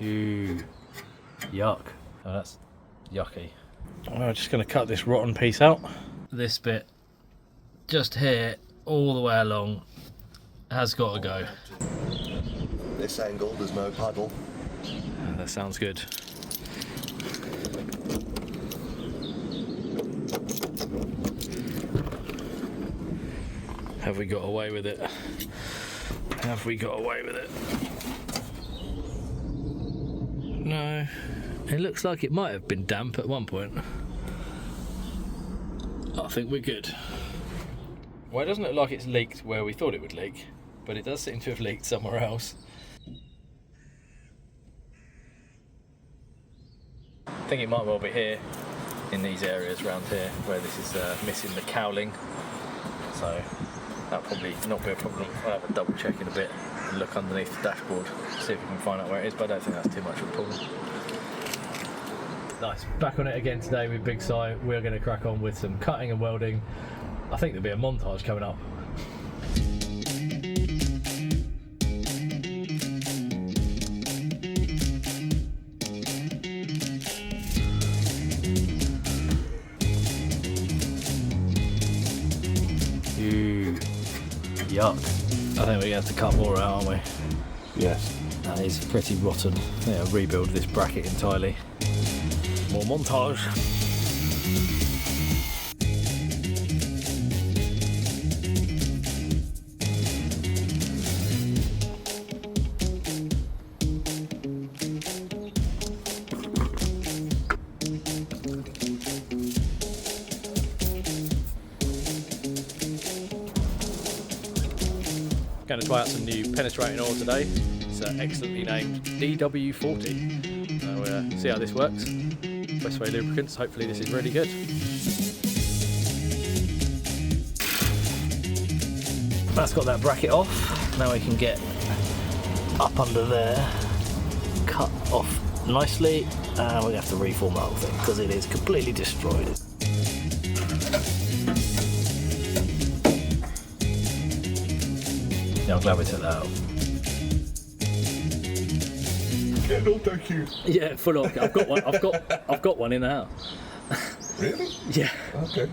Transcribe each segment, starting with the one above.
Ooh, yuck. Oh, that's yucky. I'm just going to cut this rotten piece out. This bit, just here, all the way along, has got to go. This angle, there's no puddle. That sounds good. Have we got away with it? Have we got away with it? No. It looks like it might have been damp at one point. I think we're good. Well, it doesn't look like it's leaked where we thought it would leak, but it does seem to have leaked somewhere else. I think it might well be here, in these areas around here, where this is missing the cowling. So that'll probably not be a problem. I'll have a double check in a bit and look underneath the dashboard, see if we can find out where it is, but I don't think that's too much of a problem. Nice. Back on it again today with Big Si. We're going to crack on with some cutting and welding. I think there'll be a montage coming up. Ooh, yuck. I think we're going to have to cut more out, aren't we? Yes. That is pretty rotten. Yeah, rebuild this bracket entirely. More montage. Going to try out some new penetrating oil today. It's excellently named DW40. So we'll see how this works. Westway Lubricants, hopefully this is really good. That's got that bracket off. Now we can get up under there, cut off nicely, and we're going to have to reform the whole thing because it is completely destroyed. Yeah, I'm glad we took that out. Yeah, no, thank you. Yeah, full on. I've got one. I've got one in the house. Really? Yeah. Okay.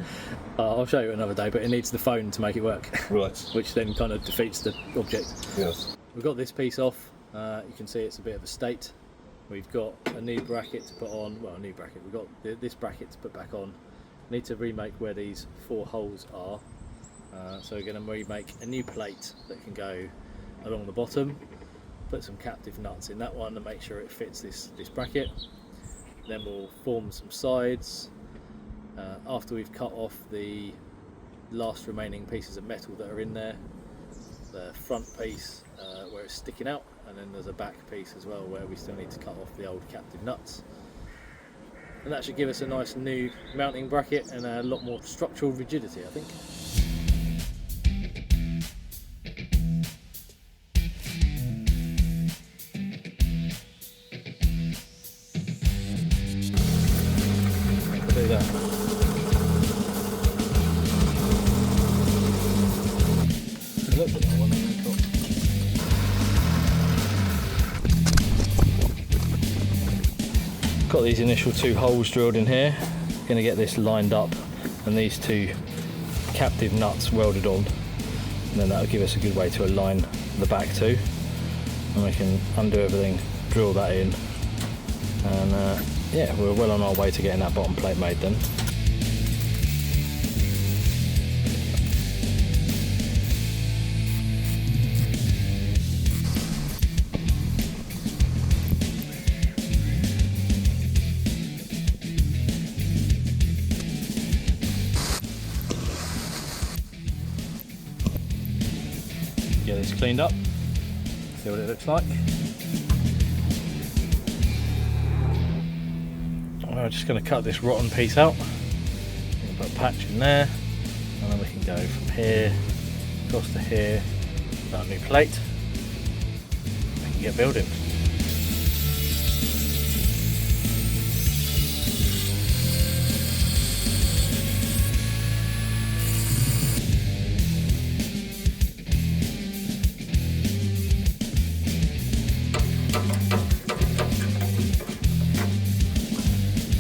I'll show you another day, but it needs the phone to make it work. Right. Which then kind of defeats the object. Yes. We've got this piece off. You can see it's a bit of a state. We've got a new bracket to put on. Well, a new bracket. We've got this bracket to put back on. Need to remake where these 4 holes are. So we're going to remake a new plate that can go along the bottom. Put some captive nuts in that one to make sure it fits this bracket. Then we'll form some sides. After we've cut off the last remaining pieces of metal that are in there, the front piece where it's sticking out, and then there's a back piece as well where we still need to cut off the old captive nuts. And that should give us a nice new mounting bracket and a lot more structural rigidity, I think. Do that. Got these initial 2 holes drilled in here. Going to get this lined up and these 2 captive nuts welded on, and then that'll give us a good way to align the back too, and we can undo everything, drill that in, and yeah, we're well on our way to getting that bottom plate made then. Get this cleaned up, see what it looks like. I'm just going to cut this rotten piece out. Put a patch in there, and then we can go from here across to here with our new plate. We can get building.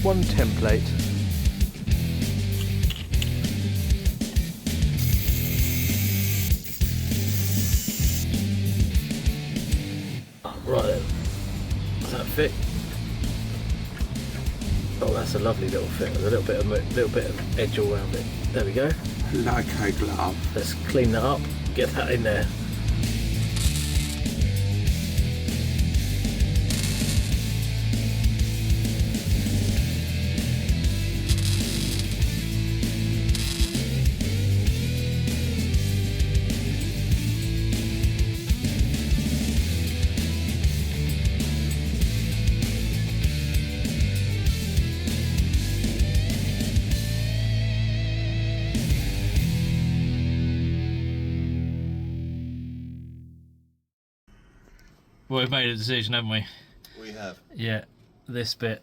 one template. Right then, does that fit? Oh, that's a lovely little fit. There's a little bit of edge all around it. There we go. Like a glove. Let's clean that up. Get that in there. Well, we've made a decision, haven't we? We have. Yeah, this bit,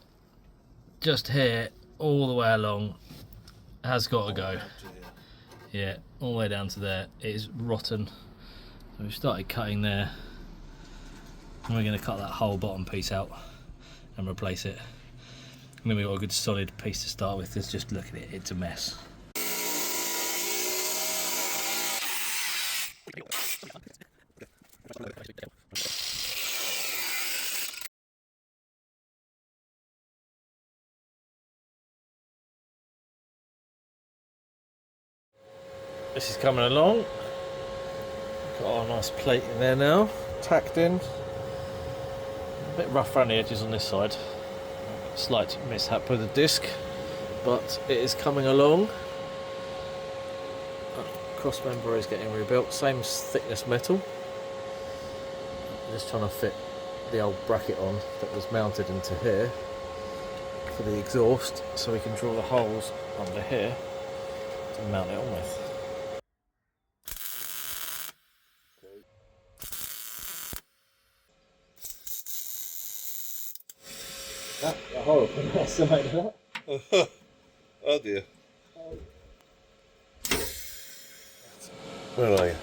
just here, all the way along, has got to go. Yeah, all the way down to there. It is rotten. So we've started cutting there. And we're going to cut that whole bottom piece out and replace it. And then we've got a good solid piece to start with. Let's just look at it, it's a mess. This is coming along. Got our nice plate in there now, tacked in. A bit rough around the edges on this side. Slight mishap with the disc, but it is coming along. Cross member is getting rebuilt, same thickness metal. Just trying to fit the old bracket on that was mounted into here for the exhaust, so we can drill the holes under here to mount it on with. A horrible mess I made of that. Oh dear. Where are you?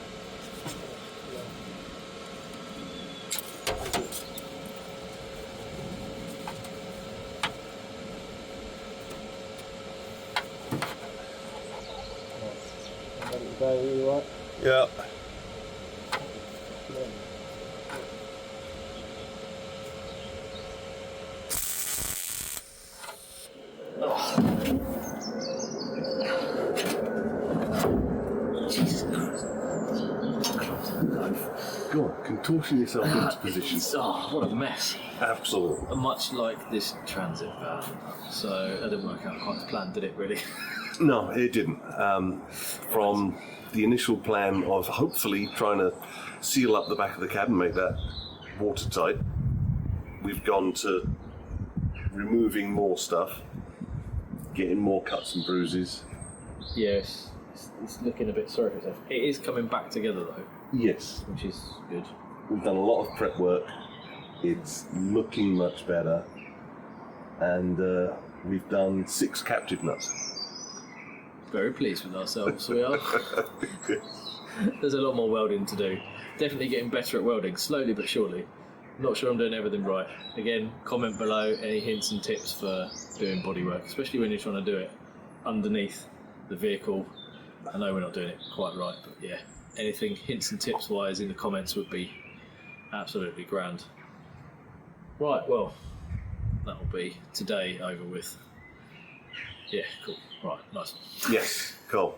Yeah. Go on, contortion yourself into position. Oh, what a mess. Absolutely. Much like this transit van. So that didn't work out quite as planned, did it really? No, it didn't. From the initial plan of hopefully trying to seal up the back of the cab and make that watertight, we've gone to removing more stuff, getting more cuts and bruises. Yes, it's looking a bit sorry for itself. It is coming back together though. Yes. Which is good. We've done a lot of prep work. It's looking much better. And we've done 6 captive nuts. Very pleased with ourselves, we are. There's a lot more welding to do. Definitely getting better at welding, slowly but surely. Not sure I'm doing everything right. Again, comment below any hints and tips for doing bodywork, especially when you're trying to do it underneath the vehicle. I know we're not doing it quite right, but yeah, anything hints and tips wise in the comments would be absolutely grand. Right, well, that'll be today over with. Yeah, cool. Right, nice. Yes, cool.